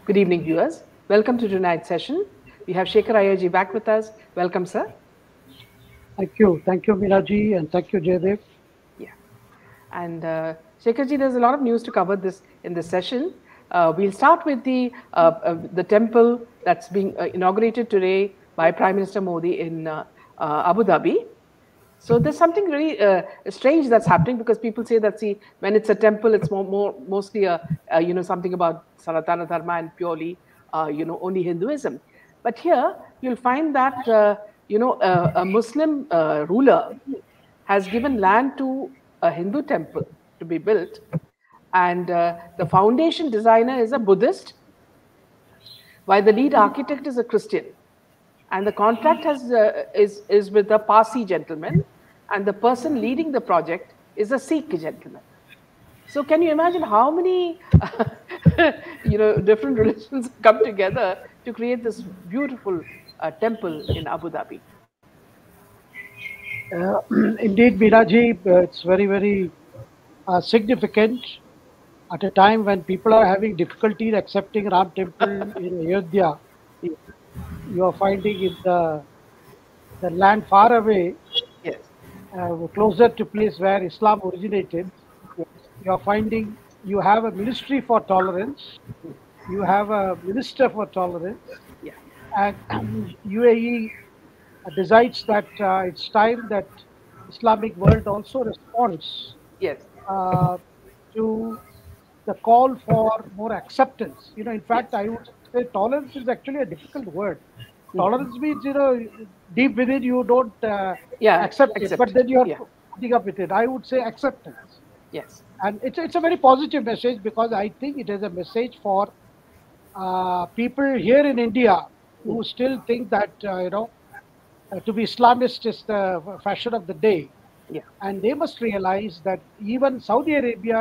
Good evening, viewers. Welcome to tonight's session. We have Shekar Iyer back with us. Welcome, sir. Thank you, Miraji, and thank you, Jaydev. Yeah. And Shekharji, there's a lot of news to cover this in this session. We'll start with the temple that's being inaugurated today by Prime Minister Modi in Abu Dhabi. So there's something really strange that's happening because people say that when it's a temple, it's mostly something about Sanatana Dharma and purely only Hinduism. But here you'll find that a Muslim ruler has given land to a Hindu temple to be built, and the foundation designer is a Buddhist, while the lead architect is a Christian, and the contract is with a Parsi gentleman, and the person leading the project is a Sikh gentleman. So can you imagine how many different religions come together to create this beautiful temple in Abu Dhabi? Indeed, Miraji, it's very, very significant at a time when people are having difficulty in accepting Ram Temple in Ayodhya. You are finding in the land far away, Yes. closer to place where Islam originated. You are finding you have a ministry for tolerance, you have a minister for tolerance, Yeah. and UAE decides that it's time that Islamic world also responds Yes. uh, to the call for more acceptance. In fact, Yes. I would say tolerance is actually a difficult word. Mhm. Tolerance means, deep within you don't Yeah. accept it, but Accept. then you are Yeah. putting up with it. I would say acceptance. Yes. And it's a very positive message because I think it is a message for people here in India who Mm. still think that, to be Islamist is the fashion of the day. Yeah. And they must realize that even Saudi Arabia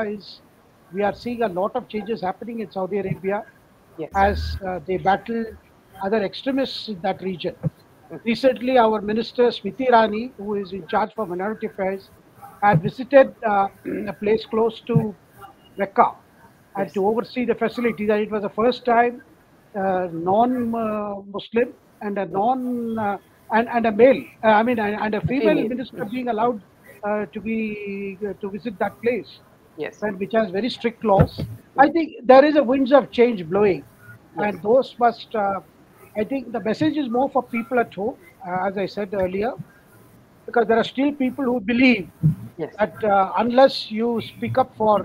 we are seeing a lot of changes happening in Saudi Arabia Yes. as they battle other extremists in that region. Recently, our minister Smriti Irani, who is in charge for minority affairs, had visited a place close to Mecca and Yes. to oversee the facilities. And it was the first time non-Muslim and a non and a male, and a A female female. minister being allowed to visit that place, Yes. and which has very strict laws. I think there is a winds of change blowing, Yes. and those must. I think the message is more for people at home, as I said earlier, because there are still people who believe Yes. that unless you speak up for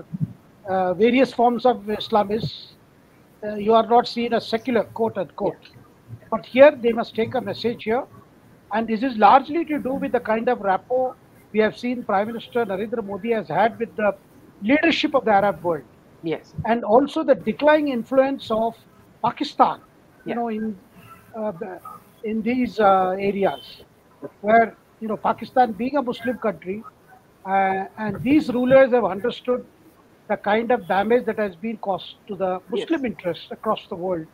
various forms of Islamists, you are not seen as secular, quote Yeah. unquote. But here they must take a message here, and this is largely to do with the kind of rapport we have seen Prime Minister Narendra Modi has had with the leadership of the Arab world, Yes. and also the declining influence of Pakistan, Yeah. uh, in these areas where Pakistan being a Muslim country, and these rulers have understood the kind of damage that has been caused to the Yes. Muslim interests across the world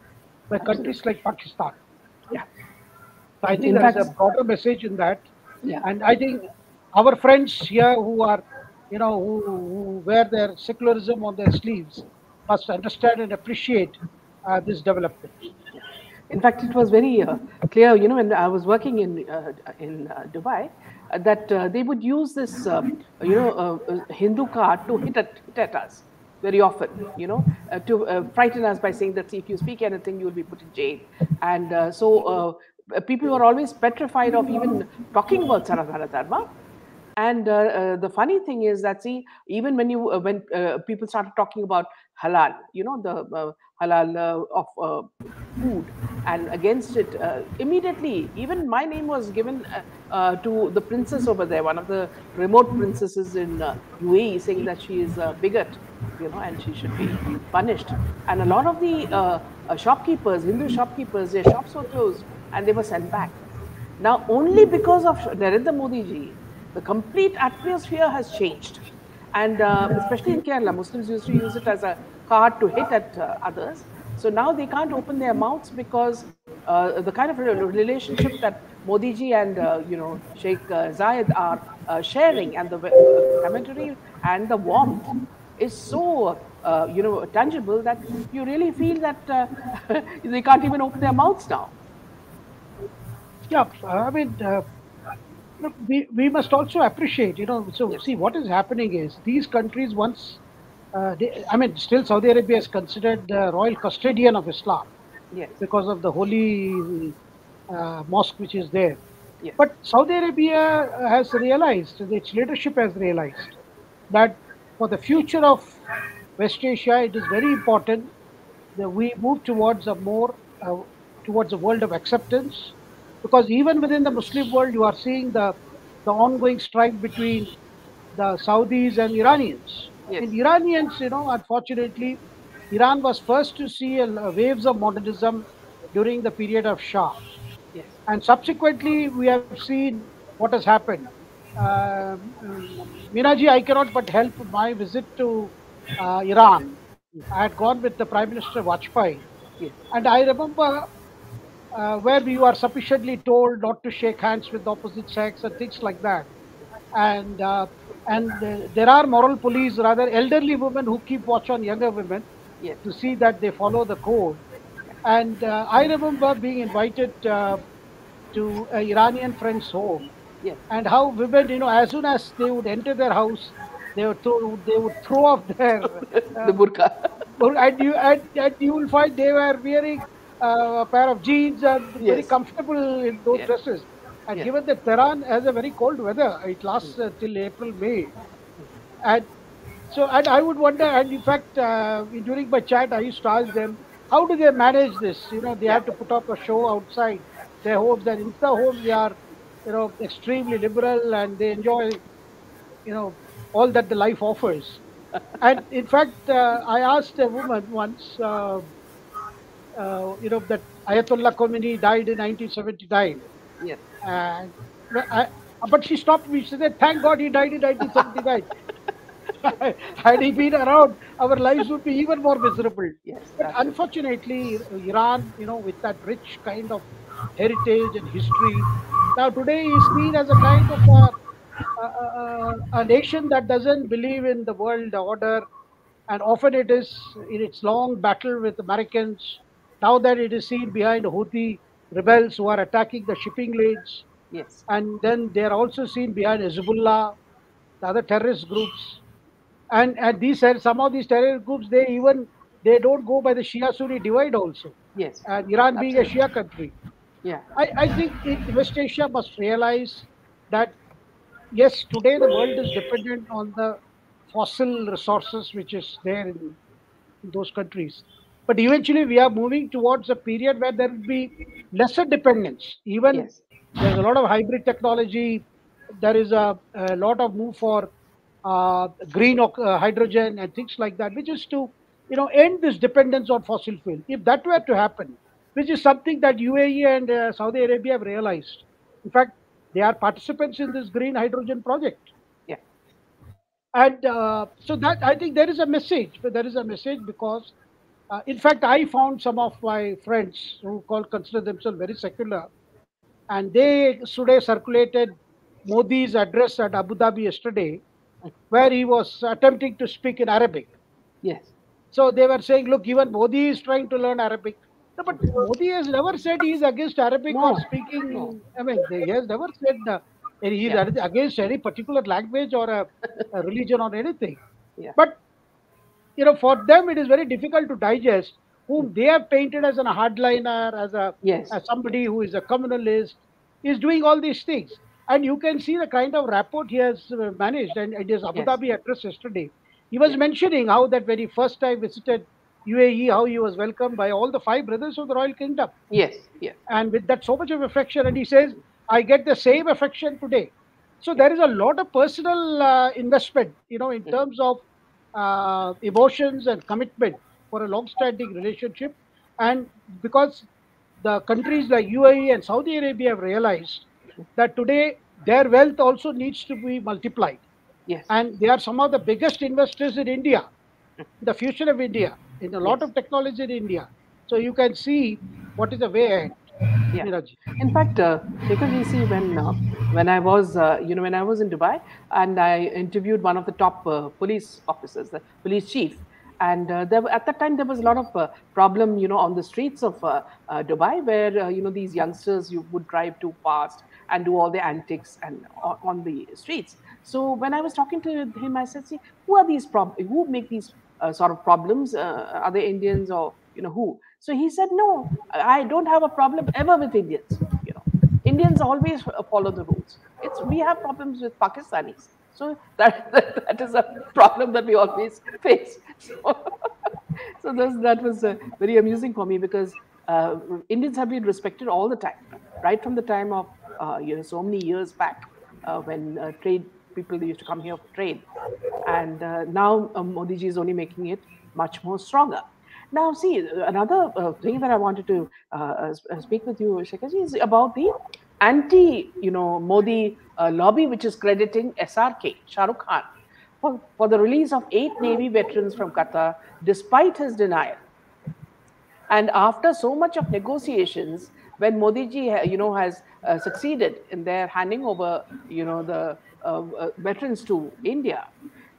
by countries Absolutely. like Pakistan. Yeah. So I think In there is fact, a broader message in that, yeah. and I think our friends here who are, who wear their secularism on their sleeves must understand and appreciate this development. In fact, it was very clear, when I was working in Dubai, that they would use this, Hindu card to hit at us very often, to frighten us by saying that, see, if you speak anything, you will be put in jail. And people were always petrified of even talking about Sanatana Dharma. And the funny thing is that, see, even when people started talking about halal, the halal of food, and against it, immediately, even my name was given to the princess over there, one of the remote princesses in UAE, saying that she is a bigot, and she should be punished. And a lot of the shopkeepers, Hindu shopkeepers, their shops were closed and they were sent back. Now, only because of Narendra Modi ji, the complete atmosphere has changed. And especially in Kerala, Muslims used to use it as a card to hit at others. So now they can't open their mouths because the kind of relationship that Modi ji and Sheikh Zayed are sharing, and the commentary and the warmth is so tangible that you really feel that they can't even open their mouths now. Yeah, I mean, look, we must also appreciate, so Yes, see what is happening is these countries once, I mean, still Saudi Arabia is considered the royal custodian of Islam yes, because of the holy mosque which is there. yes, But Saudi Arabia has realized, its leadership has realized that for the future of West Asia, it is very important that we move towards a more towards a world of acceptance, because even within the Muslim world, you are seeing the ongoing strife between the Saudis and Iranians. yes, And Iranians, unfortunately, Iran was first to see waves of modernism during the period of Shah, yes, and subsequently we have seen what has happened. Minaji, I cannot but help my visit to Iran. I had gone with the Prime Minister Vajpayee, yes, and I remember where we were sufficiently told not to shake hands with the opposite sex and things like that. And there are moral police, rather elderly women who keep watch on younger women yes, to see that they follow the code. yeah, And I remember being invited to a Iranian friend's home, yes. and how women, as soon as they would enter their house, they would throw off their The uh, burqa. and you will find they were wearing a pair of jeans and very Yes, comfortable in those yes, dresses. And yes, given that Tehran has a very cold weather, it mm, lasts till April, May, mm, and so, and I would wonder, and in fact, during my chat, I used to ask them, how do they manage this? They yeah, have to put up a show outside their homes, and in the homes they are, extremely liberal, and they enjoy, all that the life offers. And in fact, I asked a woman once, that Ayatollah Khomeini died in 1979, yes. and I, but she stopped me. She said, "Thank God he died in 1979." Had he been around, our lives would be even more miserable. Yes, But absolutely. unfortunately, Iran, with that rich kind of heritage and history, now today is seen as a kind of a nation that doesn't believe in the world order, and often it is in its long battle with Americans. Now that it is seen behind Houthi rebels who are attacking the shipping lanes, Yes, and then they are also seen behind Hezbollah, the other terrorist groups. And some of these terrorist groups, they don't go by the Shia Sunni divide also. yes, And Iran being a absolutely. Shia country, Yeah, I think West Asia must realize that yes, today the world is dependent on the fossil resources which is there in those countries. But eventually, we are moving towards a period where there will be lesser dependence. Even yes, there's a lot of hybrid technology. There is a lot of move for green hydrogen and things like that, which is to end this dependence on fossil fuel. If that were to happen, which is something that UAE and Saudi Arabia have realized. In fact, they are participants in this green hydrogen project. yeah, And so that I think there is a message. There is a message because, in fact, I found some of my friends who consider themselves very secular, and they today circulated Modi's address at Abu Dhabi yesterday, mm, where he was attempting to speak in Arabic. yes. So they were saying, look, even Modi is trying to learn Arabic. No, but Mm. Modi has never said he is against Arabic or No, no, speaking. I mean, he has never said he is yeah, against any particular language or a religion or anything. yeah, But for them it is very difficult to digest mm, whom they have painted as a hardliner, yes, as somebody yes, who is a communalist, is doing all these things. And you can see the kind of rapport he has managed. And in his Abu yes, Dhabi address yesterday, he was yeah, mentioning how that when he first time visited UAE, how he was welcomed by all the five brothers of the royal kingdom, yes, yes, and with that so much of affection. And he says, I get the same affection today. So yeah, there is a lot of personal investment, in mm, terms of emotions and commitment for a long standing relationship. And because the countries like UAE and Saudi Arabia have realized that today their wealth also needs to be multiplied, yes, and they are some of the biggest investors in India, mm, in the future of India, in a lot yes, of technology in India. So you can see what is the way ahead. Yeah. Miraji. In fact, Shekhar, you see, when I was when I was in Dubai, and I interviewed one of the top police officers, the police chief, and at that time there was a lot of problem, on the streets of Dubai, where these youngsters you would drive too fast and do all the antics and on the streets. So when I was talking to him, I said, "See, who are these who make these sort of problems? Are they Indians or who?" So he said, "No, I don't have a problem ever with Indians. Indians always follow the rules. We have problems with Pakistanis. So that is a problem that we always face." That was very amusing for me because Indians have been respected all the time, right from the time of so many years back when trade people used to come here for trade, and now Modi ji is only making it much more stronger. Now, see, another thing that I wanted to speak with you, Shekharji, is about the Modi lobby, which is crediting SRK, Shah Rukh Khan, for the release of 8 Navy veterans from Qatar, despite his denial. And after so much of negotiations, when Modi ji, has succeeded in their handing over, the veterans to India,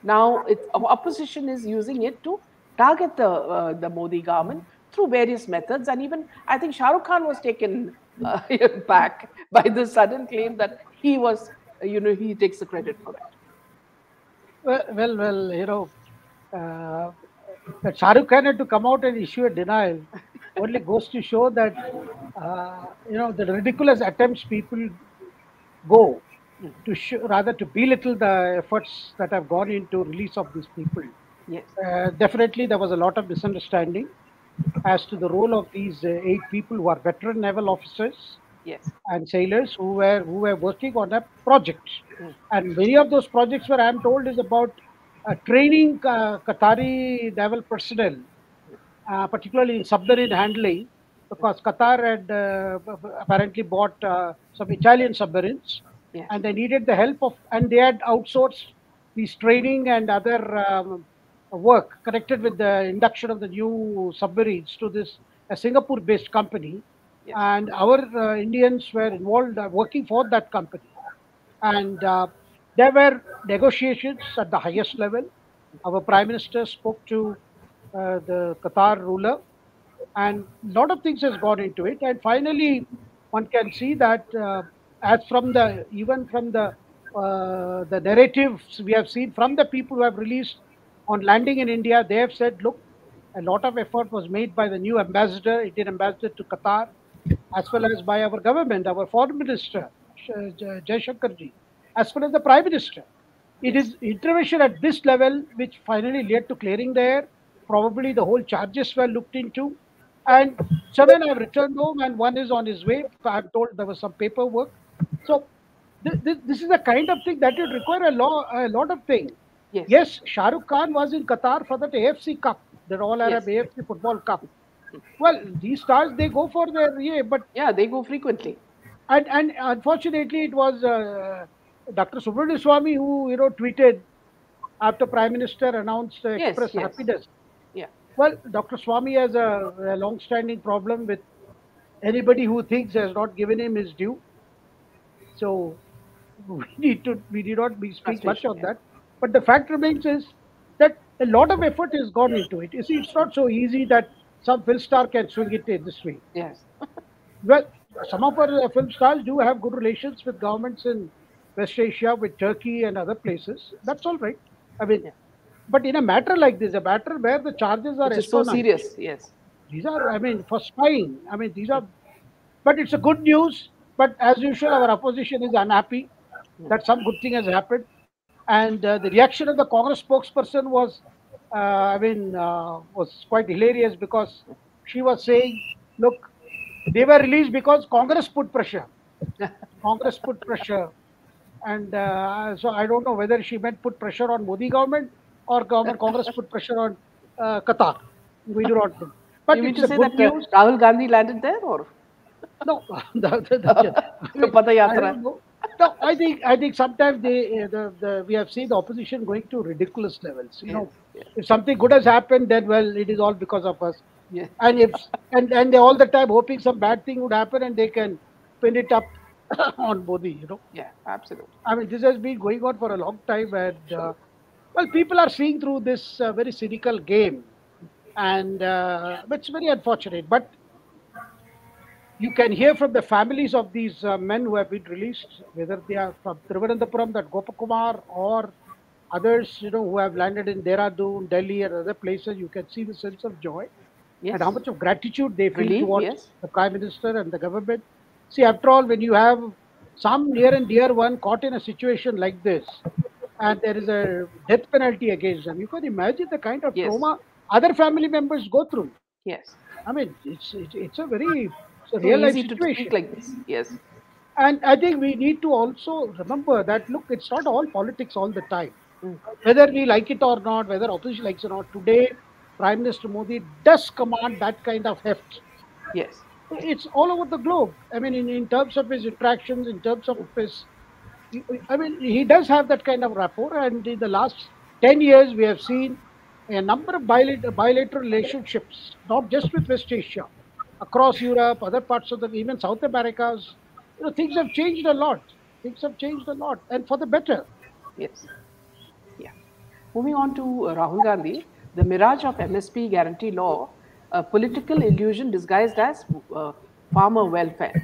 now opposition is using it to target the Modi government through various methods, and even I think Shah Rukh Khan was taken back by the sudden claim that he takes the credit for it. Well, uh, that Shah Rukh Khan had to come out and issue a denial only goes to show that the ridiculous attempts people go Mm. to rather to belittle the efforts that have gone into release of these people. Yes, Definitely, there was a lot of misunderstanding as to the role of these 8 people who are veteran naval officers yes. and sailors who were working on a project, Mm. and many of those projects, where I'm told, is about training Qatari naval personnel, particularly in submarine handling, because Qatar had apparently bought some Italian submarines, Yes, and they needed the help of, and they had outsourced these training and other work connected with the induction of the new submarines to this a Singapore-based company, yes, and our Indians were involved working for that company, and there were negotiations at the highest level. Our prime minister spoke to the Qatar ruler, and a lot of things has gone into it. And finally, one can see that as from the even from the narratives we have seen from the people who have released on landing in India, they have said, look, a lot of effort was made by the new ambassador, Indian ambassador to Qatar, as well as by our government, our foreign minister, Jaishankarji, as well as the prime minister. It yes. is intervention at this level which finally led to clearing the air. Probably the whole charges were looked into, and 7 have returned home, and one is on his way. I'm told there was some paperwork. So this is the kind of thing that would require a lot of things. Yes, Yes, Shah Rukh Khan was in Qatar for that AFC Cup, the All Arab yes. AFC Football Cup. Well, these stars, they go for their, yeah, but Yeah, they go frequently. and unfortunately it was Dr. Subramanian Swamy who tweeted after Prime Minister announced Yes, express yes. happiness. Yeah. Well, Dr. Swamy has a long-standing problem with anybody who thinks has not given him his due. So we need not be speak much Frustration. on Yeah. that. But the fact remains is that a lot of effort has gone into it. You see, it's not so easy that some film star can swing it in this way. Yes. Well, some of our film stars do have good relations with governments in West Asia, with Turkey and other places. That's all right. I mean, Yeah. but in a matter like this, a matter where the charges are Which is so espionage, serious. Yes. these are, I mean, for spying. I mean, these are, but it's a good news. But as usual, our opposition is unhappy Mm. that some good thing has happened. And the reaction of the Congress spokesperson was, was quite hilarious, because she was saying, look, they were released because Congress put pressure. Congress put pressure. And so I don't know whether she meant put pressure on Modi government or government Congress put pressure on Qatar. We do not know. But You mean it's to a say good that news. Rahul Gandhi landed there, or No, I the mean, I Padayatra? don't know. No, I think sometimes we have seen the opposition going to ridiculous levels. Yes. Yes. If something good has happened, then well, it is all because of us. Yeah. And if and they all the time hoping some bad thing would happen and they can pin it up on Modi. Yeah, absolutely. I mean, this has been going on for a long time, and well, people are seeing through this very cynical game, and it's very unfortunate. But you can hear from the families of these men who have been released, whether they are from Thiruvananthapuram, that Gopakumar, or others, who have landed in Dehradun, Delhi, and other places. You can see the sense of joy and how Yes. much of gratitude they feel Relief, towards yes. the Prime Minister and the government. See, after all, when you have some near and dear one caught in a situation like this, and there is a death penalty against them, you can imagine the kind of Yes. trauma other family members go through. Yes. I mean, it's a very it's a So real life easy to speak situation. like this. Yes. And I think we need to also remember that look, it's not all politics all the time. Mm. Whether we like it or not, whether opposition likes it or not, today Prime Minister Modi does command that kind of heft. Yes. It's all over the globe. I mean, in terms of his interactions, in terms of his, I mean, he does have that kind of rapport. And in the last 10 years, we have seen a number of bilateral relationships, not just with West Asia, across Europe, other parts of the, even South Americas. Things have changed a lot. Things have changed a lot, and for the better. Yes. Yeah. Moving on to Rahul Gandhi, the mirage of MSP guarantee law, a political illusion disguised as farmer welfare.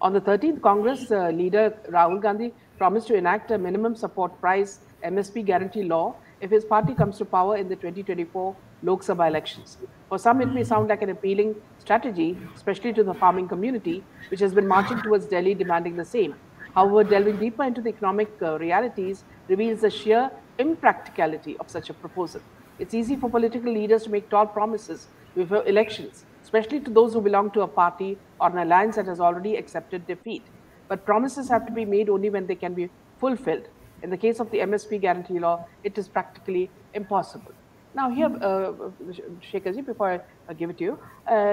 On the 13th Congress, leader Rahul Gandhi promised to enact a minimum support price MSP guarantee law if his party comes to power in the 2024 Lok Sabha elections. For some, it may sound like an appealing strategy, especially to the farming community, which has been marching towards Delhi demanding the same. However, delving deeper into the economic realities reveals the sheer impracticality of such a proposal. It's easy for political leaders to make tall promises before elections, especially to those who belong to a party or an alliance that has already accepted defeat. But promises have to be made only when they can be fulfilled. In the case of the MSP guarantee law, it is practically impossible. Now, here, Shekharji, before I give it to you,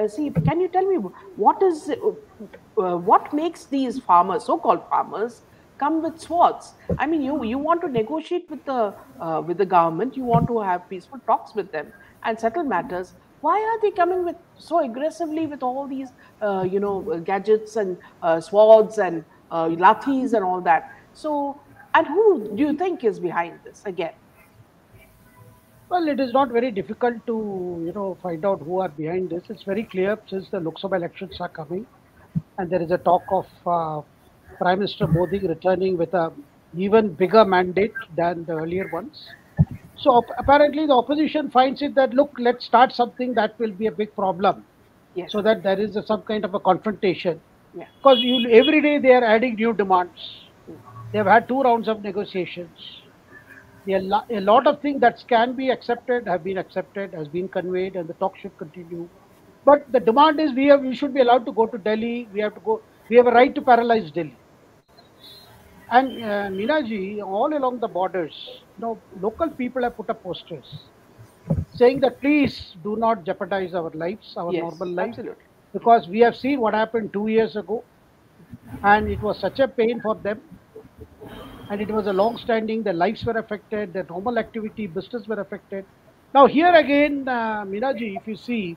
see, can you tell me what makes these farmers, so-called farmers, come with swords? I mean, you want to negotiate with the government, you want to have peaceful talks with them and settle matters. Why are they coming with so aggressively with all these, gadgets and swords and lathis and all that? So, and who do you think is behind this again? Well, it is not very difficult to find out who are behind this. It's very clear since the Lok Sabha elections are coming, and there is a talk of Prime Minister Modi returning with a even bigger mandate than the earlier ones. So apparently, the opposition finds it that look, let's start something that will be a big problem, Yes. so that there is some kind of a confrontation. Yeah. Because every day they are adding new demands. Mm. They have had two rounds of negotiations. A lot of things that can be accepted have been accepted, has been conveyed, and the talk should continue. But the demand is we should be allowed to go to Delhi. We have to go. We have a right to paralyze Delhi. And Minaji, all along the borders, local people have put up posters saying that please do not jeopardize our lives, our normal Yes, life, absolutely. because we have seen what happened 2 years ago, and it was such a pain for them, and it was a long standing. Their lives were affected, their normal activity, business were affected. Now here again, Minaji, if you see,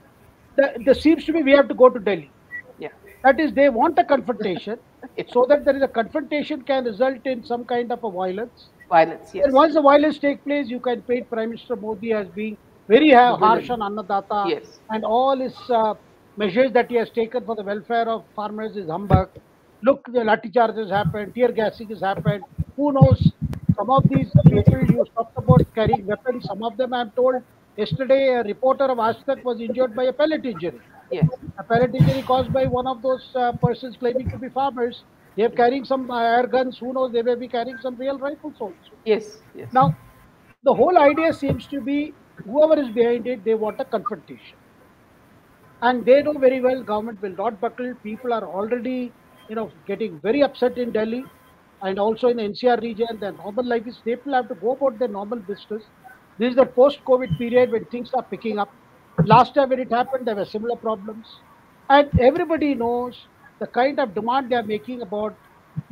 there seems to be we have to go to Delhi. Yeah. That is, they want a confrontation, Yeah. so that there is a confrontation can result in some kind of a violence. Violence, And yes. once the violence take place, you can paint Prime Minister Modi as being very The harsh on villain. Annadata, Yes. and all his measures that he has taken for the welfare of farmers is humbug. Look, the lathi charges happened, tear gassing has happened. Who knows? Some of these people you talked about carrying weapons. Some of them, I'm told, yesterday a reporter of Ashtak was injured by a pellet injury. Yes. A pellet injury caused by one of those persons claiming to be farmers. They are carrying some air guns. Who knows? They may be carrying some real rifles also. Yes. Yes. Now, the whole idea seems to be whoever is behind it, they want a confrontation. And they know very well government will not buckle. People are already, getting very upset in Delhi and also in the NCR region. Their normal life is, people have to go about their normal business. This is the post-COVID period when things are picking up. Last time when it happened, there were similar problems. And everybody knows the kind of demand they are making about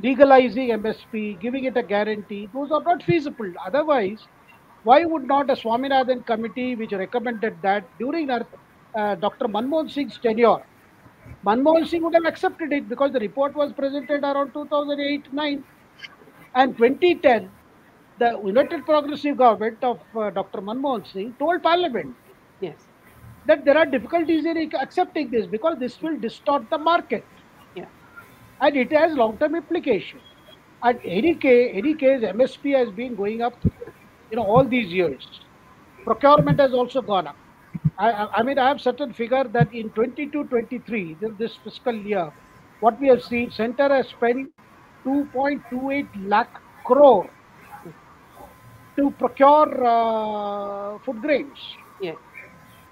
legalizing MSP, giving it a guarantee. Those are not feasible. Otherwise, why would not a Swaminathan committee, which recommended that during Dr. Manmohan Singh's tenure, Manmohan Singh would have accepted it because the report was presented around 2008-9 and 2010. The United Progressive Government of Dr. Manmohan Singh told Parliament Yes. that there are difficulties in accepting this because this will distort the market Yeah. and it has long-term implication. And any case, MSP has been going up, all these years. Procurement has also gone up. I mean, I have certain figure that in 22-23, this fiscal year, what we have seen, center has spent 2.28 lakh crore to procure food grains. Yes.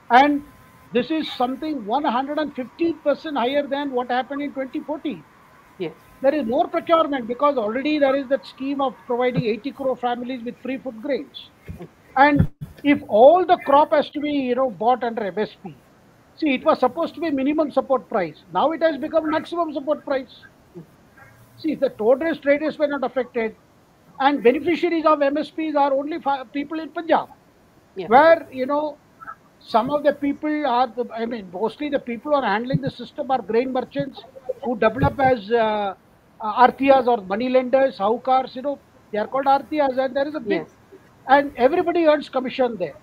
And this is something 115% higher than what happened in 2014. Yes. There is more procurement because already there is that scheme of providing 80 crore families with free food grains. And if all the crop has to be, bought under MSP, see, it was supposed to be minimum support price. Now it has become maximum support price. See, the traders were not affected, and beneficiaries of MSPs are only people in Punjab, Yeah. where some of the people are, I mean, mostly the people who are handling the system are grain merchants who develop as Arthias or money lenders, saukars, they are called Arthias, and there is a big, Yes. and everybody earns commission there.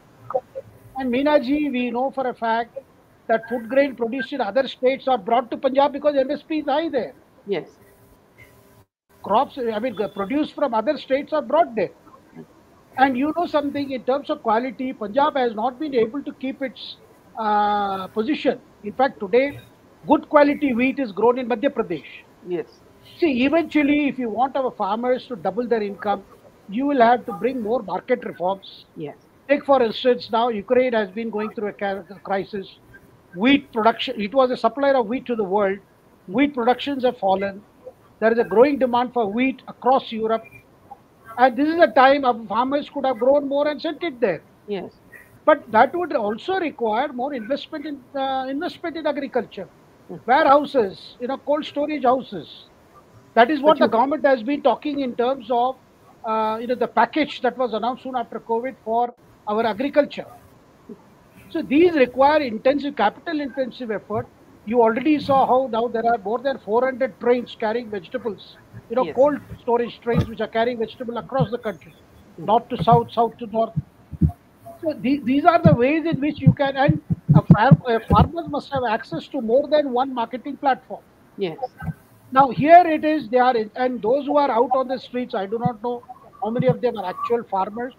And Meenaji, we know for a fact that food grain produced in other states are brought to Punjab because MSP is high there. Yes. Crops, I mean, produced from other states are brought there. And something in terms of quality, Punjab has not been able to keep its position. In fact, today, good quality wheat is grown in Madhya Pradesh. Yes. See, eventually, if you want our farmers to double their income, you will have to bring more market reforms. Yes. Take, for instance, now Ukraine has been going through a crisis. Wheat production, it was a supplier of wheat to the world. Wheat productions have fallen. There is a growing demand for wheat across Europe. And this is a time our farmers could have grown more and sent it there. Yes. But that would also require more investment in agriculture, warehouses, cold storage houses. That is what But the you, government has been talking in terms of the package that was announced soon after COVID for our agriculture. So these require intensive capital intensive effort. You already saw how now there are more than 400 trains carrying vegetables, yes. cold storage trains which are carrying vegetable across the country, north to south, south to north. So these are the ways in which you can, and farmers must have access to more than one marketing platform. Yes. Now here it is, they are, and those who are out on the streets, I do not know how many of them are actual farmers.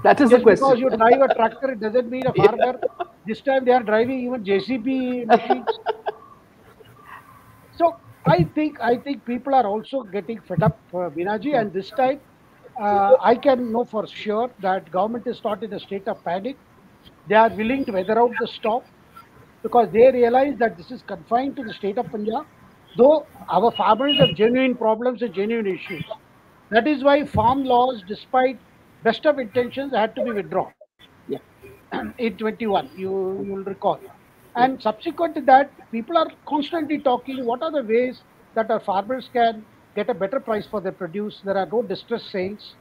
That is the Just because question. you drive a tractor, it doesn't mean a Yeah. farmer. This time they are driving even JCB machines. So I think people are also getting fed up, Binaji, and this time I can know for sure that government is not in a state of panic. They are willing to weather out the storm because they realize that this is confined to the state of Punjab. Though our farmers have genuine problems and genuine issues. That is why farm laws, despite best of intentions, had to be withdrawn Yeah. in 21. You will recall. Yeah. And subsequent to that, people are constantly talking what are the ways that our farmers can get a better price for their produce. There are no distress sales.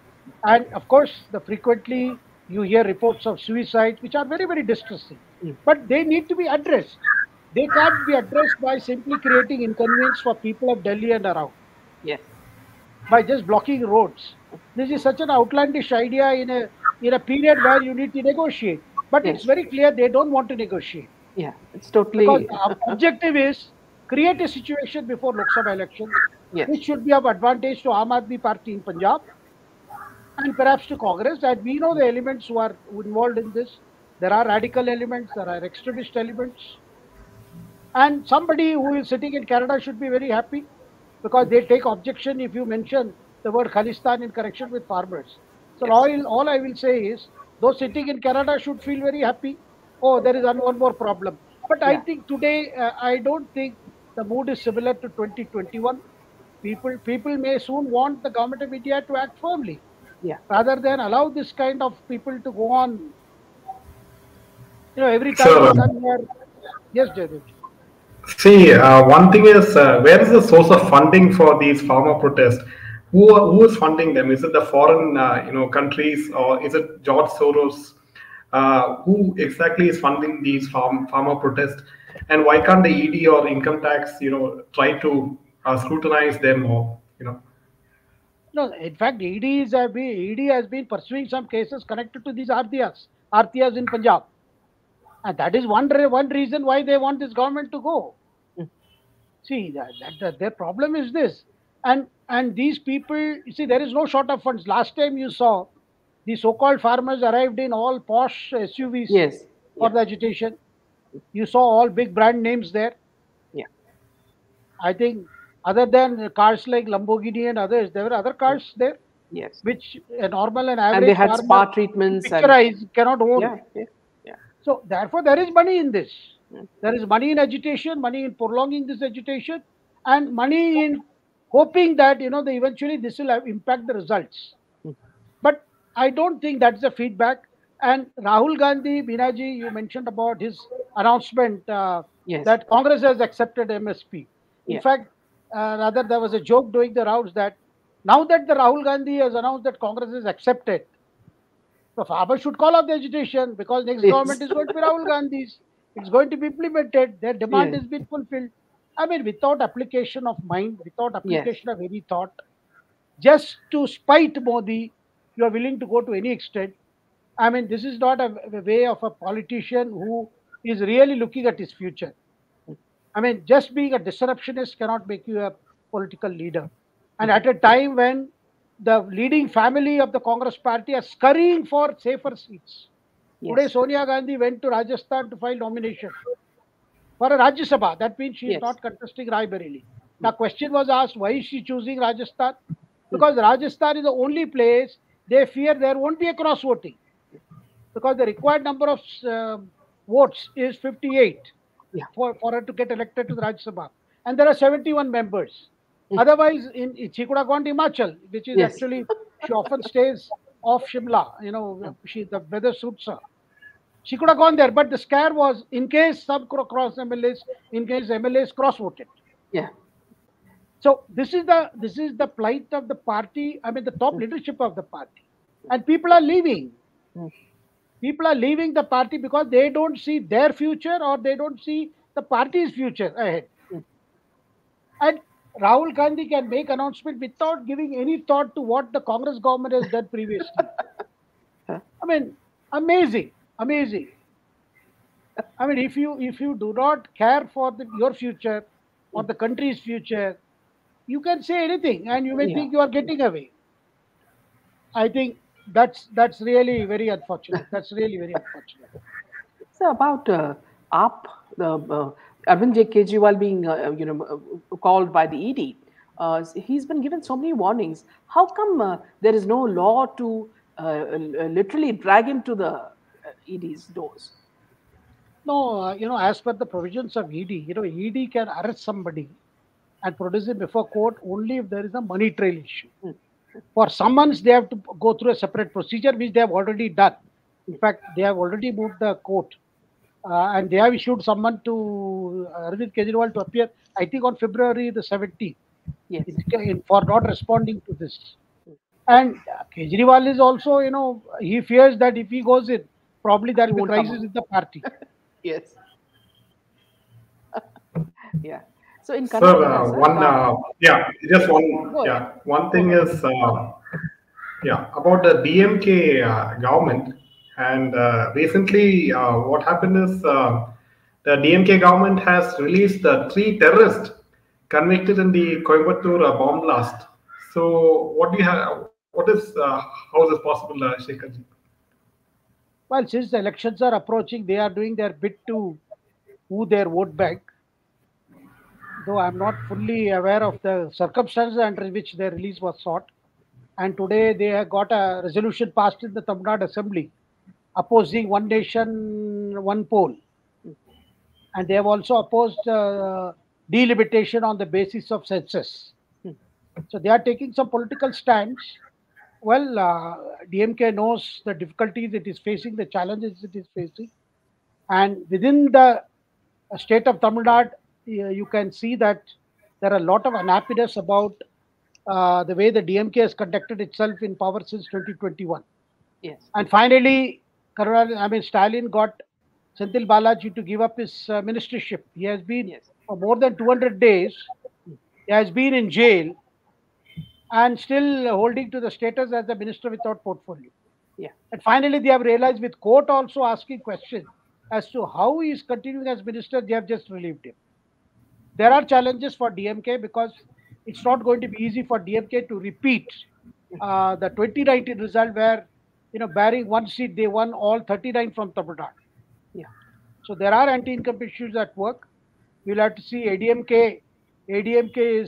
And of course, the frequently you hear reports of suicides, which are very, very distressing. Mm. But they need to be addressed. They can't be addressed by simply creating inconvenience for people of Delhi and around Yes. by just blocking roads. This is such an outlandish idea in a period where you need to negotiate. But it's Yes. very clear they don't want to negotiate Yeah. It's because totally. the objective is create a situation before Lok Sabha elections Yes. which should be of advantage to Aam Aadmi Party in Punjab and perhaps to Congress. And we know the elements who are involved in this. There are radical elements, there are extremist elements, and somebody who is sitting in Canada should be very happy because they take objection if you mention the word Khalistan in connection with farmers. So Yes. all I will say is those sitting in Canada should feel very happy. Oh, there is one more problem. But I Yeah. think today, I don't think the mood is similar to 2021. People may soon want the government of India to act firmly Yeah. rather than allow this kind of people to go on. Every time Sure. we come here, yes, Jaydev. See, one thing is, where is the source of funding for these farmer protests? Who is funding them? Is it the foreign, countries, or is it George Soros? who exactly is funding these farmer protests, and why can't the ED or income tax, try to scrutinize them more, No, in fact, ED has been pursuing some cases connected to these Artiyas in Punjab. And that is one reason why they want this government to go. Mm. See, their problem is this. And these people, you see, there is no short of funds. Last time you saw the so-called farmers arrived in all posh SUVs Yes. for Yeah. the agitation. You saw all big brand names there. Yeah. I think other than cars like Lamborghini and others, there were other cars there Yes. which a normal and And they average had farmer spa to treatments and picturize cannot own. yeah. Yeah. Yeah. So therefore, there is money in this. Mm. There is money in agitation, money in prolonging this agitation, and money in hoping that eventually this will impact the results. Mm. But I don't think that's the feedback. And Rahul Gandhi, Binaji, you mentioned about his announcement Yes. that Congress has accepted MSP. In Yeah. fact, rather there was a joke doing the rounds that now that the Rahul Gandhi has announced that Congress has accepted, the farmers should call off the agitation because next government Yes. is going to be Rahul Gandhi's. It's going to be implemented. Their demand Yes. has been fulfilled. I mean, without application of mind, without Yes. application of any thought, just to spite Modi, you are willing to go to any extent. I mean, this is not a way of a politician who is really looking at his future. I mean, just being a disruptionist cannot make you a political leader. And at a time when the leading family of the Congress party are scurrying for safer seats. Today, Yes. Sonia Gandhi went to Rajasthan to file nomination for a Rajya Sabha. That means she is Yes. not contesting Rai Bareli. Mm. Now, question was asked, why is she choosing Rajasthan? Because Rajasthan is the only place they fear there won't be a cross voting because the required number of votes is 58 Yeah. for her to get elected to the Rajya Sabha. And there are 71 members. Mm. Otherwise, she could have gone to Himachal, which is Yes. actually, she often stays off Shimla. Mm. The weather suits her. She could have gone there, but the scare was in case some cross MLAs, in case MLAs cross voted. Yeah. So this is the plight of the party. I mean, the top Mm. leadership of the party, and people are leaving. Mm. People are leaving the party because they don't see their future or they don't see the party's future ahead. Mm. And Rahul Gandhi can make announcement without giving any thought to what the Congress government has done previously. Huh? I mean, amazing, amazing. I mean, if you do not care for your future or Mm. the country's future, you can say anything, and you may Yeah. think you are getting away. I think that's really very unfortunate. That's really very unfortunate. So about AAP, Arvind J. Kejriwal being called by the ED, he's been given so many warnings. How come there is no law to literally drag him to the ED's doors? No, as per the provisions of ED, ED can arrest somebody and produce him before court only if there is a money trail issue. Mm. For summons, they have to go through a separate procedure, which they have already done. In fact, they have already moved the court, and they have issued someone to Arvind Kejriwal to appear, I think, on February the 17th, Yes. for not responding to this. And Kejriwal is also, he fears that if he goes in, probably there He will be won't come crisis out. in the party. Yes. Yeah. So in Sir, Karnataka, sir, just one, go ahead. one Go thing ahead. is, about the DMK government. And recently, what happened is the DMK government has released three terrorists convicted in the Coimbatore bomb blast. So, what do you have? How is this possible, Shekhar? Well, since the elections are approaching, they are doing their bit to woo their vote bank. Though I'm not fully aware of the circumstances under which their release was sought. And today they have got a resolution passed in the Tamil Nadu Assembly opposing one nation, one poll. And they have also opposed delimitation on the basis of census. Hmm. So they are taking some political stands. Well, DMK knows the difficulties it is facing, the challenges it is facing. And within the state of Tamil Nadu, you can see that there are a lot of unhappiness about the way the DMK has conducted itself in power since 2021. Yes. And finally, Stalin got Senthil Balaji to give up his ministership. He has been Yes. for more than 200 days. He has been in jail and still holding to the status as a minister without portfolio. Yeah. And finally, they have realized with court also asking questions as to how he is continuing as minister, they have just relieved him. There are challenges for DMK because it's not going to be easy for DMK to repeat the 2019 result where, barring one seat, they won all 39 from Tamil Nadu. Yeah. So there are anti-income issues at work. We'll have to see ADMK. ADMK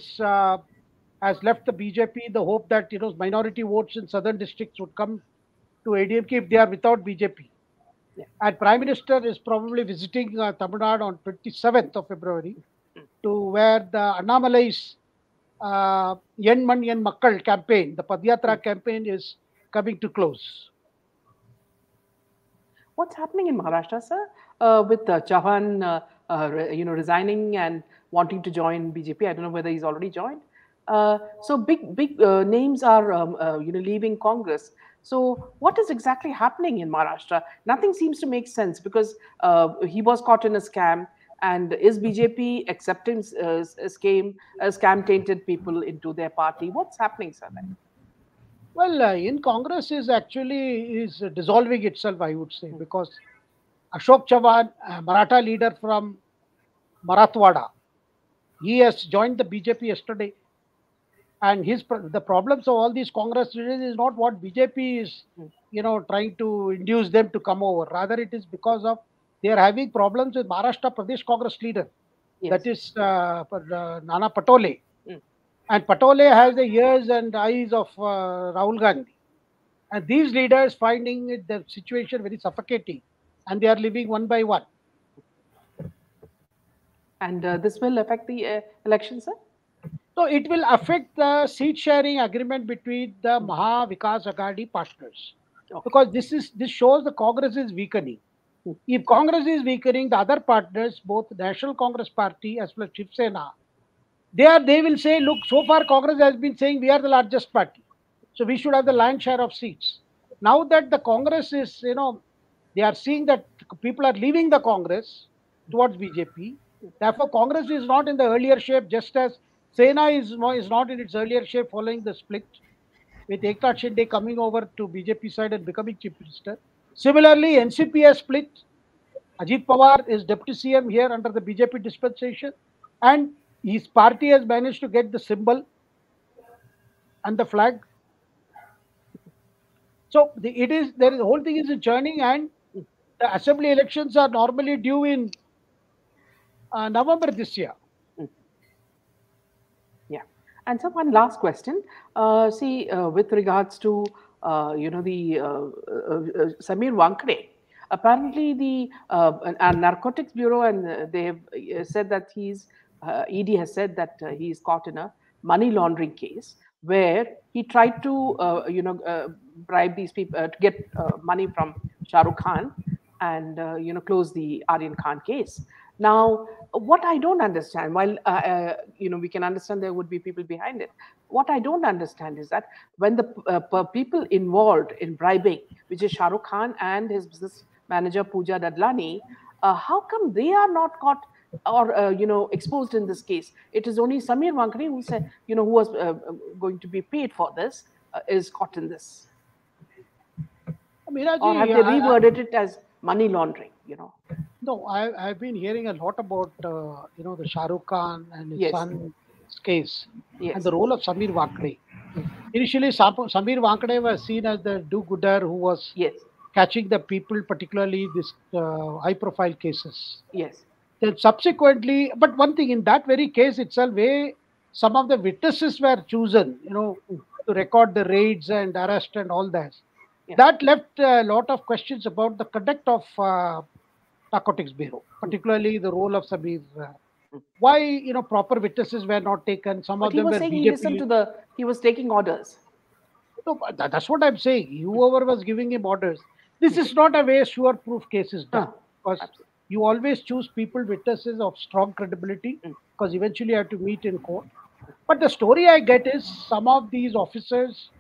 has left the BJP the hope that minority votes in southern districts would come to ADMK if they are without BJP. Yeah. And Prime Minister is probably visiting Tamil Nadu on 27th of February to where the Annamalai's Yen Man Yen Makkal campaign, the Padyatra campaign is coming to close. What's happening in Maharashtra, sir, with Chauhan, resigning and wanting to join BJP? I don't know whether he's already joined. So big names are, leaving Congress. So what is exactly happening in Maharashtra? Nothing seems to make sense because he was caught in a scam. And is BJP accepting scam tainted people into their party? What's happening, sir? Well, in Congress is dissolving itself, I would say, because Ashok Chavan, a Maratha leader from Marathwada, he has joined the BJP yesterday. And the problems of all these Congress leaders is not what BJP is, trying to induce them to come over. Rather, it is because of they are having problems with Maharashtra Pradesh Congress leader, that Yes. is Nana Patole. Mm. And Patole has the ears and eyes of Rahul Gandhi. And these leaders finding the situation very suffocating, and they are leaving one by one. And this will affect the election, sir? So it will affect the seat sharing agreement between the Maha Vikas Aghadi partners, Okay. because this shows the Congress is weakening. Mm. If Congress is weakening, the other partners, both National Congress Party as well as Shiv Sena, they will say, look, so far Congress has been saying we are the largest party, so we should have the lion's share of seats. Now that the Congress is, they are seeing that people are leaving the Congress towards BJP. Therefore, Congress is not in the earlier shape, just as Sena is not in its earlier shape following the split, with Eknath Shinde coming over to BJP side and becoming chief minister. Similarly, NCP has split. Ajit Pawar is deputy CM here under the BJP dispensation, and his party has managed to get the symbol and the flag. So the whole thing is a churning, and the assembly elections are normally due in November this year. Yeah. And so one last question. See, with regards to the Samir Wankade, apparently the Narcotics Bureau and they have said that ED has said that he is caught in a money laundering case where he tried to bribe these people to get money from Shah Rukh Khan and close the Aryan Khan case. Now, what I don't understand, while we can understand there would be people behind it, what I don't understand is that when the people involved in bribing, which is Shah Rukh Khan and his business manager Pooja Dadlani, how come they are not caught or exposed in this case? It is only Samir Wankade who said who was going to be paid for this is caught in this, or have Miraji, they reworded it as money laundering? no, I've been hearing a lot about the Shah Rukh Khan and his Yes. son's case, Yes. and the role of Samir Wankade. Initially, Samir Wankade was seen as the do-gooder who was Yes. catching the people, particularly this high-profile cases. Yes. Then subsequently, but one thing in that very case itself, where some of the witnesses were chosen, to record the raids and arrest and all that, Yeah. that left a lot of questions about the conduct of Narcotics Bureau, particularly the role of Samir. Why proper witnesses were not taken? Some But of he them was were saying he listened BJP. to he was taking orders. No, but that's what I'm saying. Whoever was giving him orders, this is not a way sure proof case is done, Ah, because absolutely. you always choose people, witnesses of strong credibility, because eventually you have to meet in court. But the story I get is some of these officers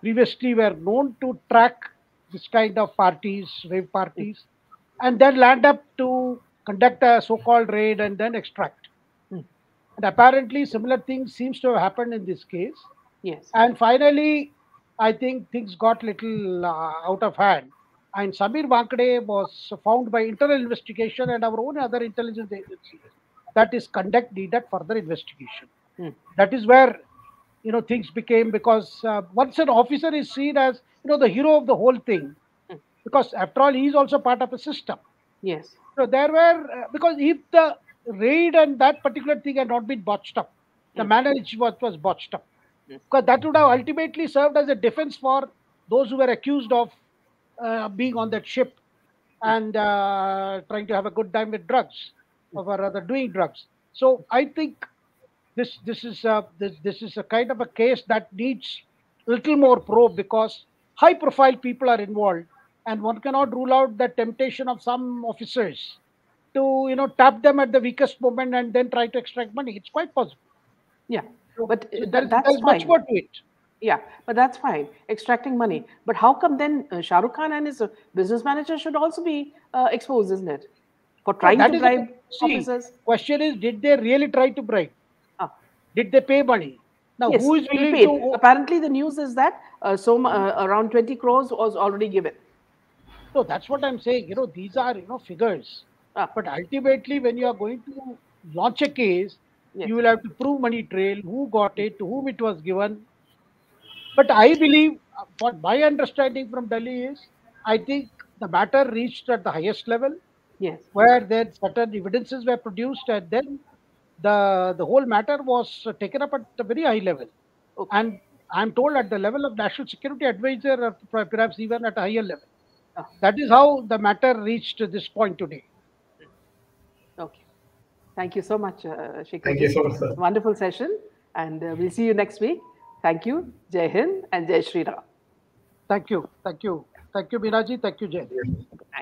previously were known to track this kind of parties, rave parties, and then land up to conduct a so-called raid and then extract. Mm. And apparently, similar things seems to have happened in this case. Yes. And finally, I think things got little out of hand. And Samir Wankade was found by internal investigation and our own other intelligence agencies that is conduct needed further investigation. Mm. That is where things became, because once an officer is seen as the hero of the whole thing, Mm. because after all he is also part of a system. Yes. So there were, because if the raid and that particular thing had not been botched up, the Mm. manner in which was botched up, Mm. because that would have ultimately served as a defense for those who were accused of being on that ship Mm. and trying to have a good time with drugs, Mm. or rather doing drugs. So I think this is a kind of a case that needs little more probe, because high profile people are involved, and one cannot rule out the temptation of some officers to tap them at the weakest moment and then try to extract money. It's quite possible. Yeah. So, But so that's there's much fine. more to it. Yeah, but that's fine. Extracting money. But how come then Shah Rukh Khan and his business manager should also be exposed, isn't it? For No, trying to that is bribe see. officers? Question is, did they really try to bribe? Ah, Did they pay money? Now, yes, who is he willing paid. to? Apparently, the news is that around 20 crores was already given. No, that's what I'm saying. These are figures, Ah, but ultimately, when you are going to launch a case, yes. you will have to prove money trail, who got it, to whom it was given. But I believe, what my understanding from Delhi is, I think the matter reached at the highest level, Yes. where then certain evidences were produced, and then the whole matter was taken up at a very high level. Okay. And I'm told at the level of national security advisor, or perhaps even at a higher level. Ah, That is how the matter reached this point today. okay. Thank you so much, Thank you Shekharji. so much, sir. Wonderful session. And we'll see you next week. Thank you. Jai Hind and Jai Shri Ram. Thank you. Thank you. Thank you, Miraji. Thank you, Jay. Yes. Thank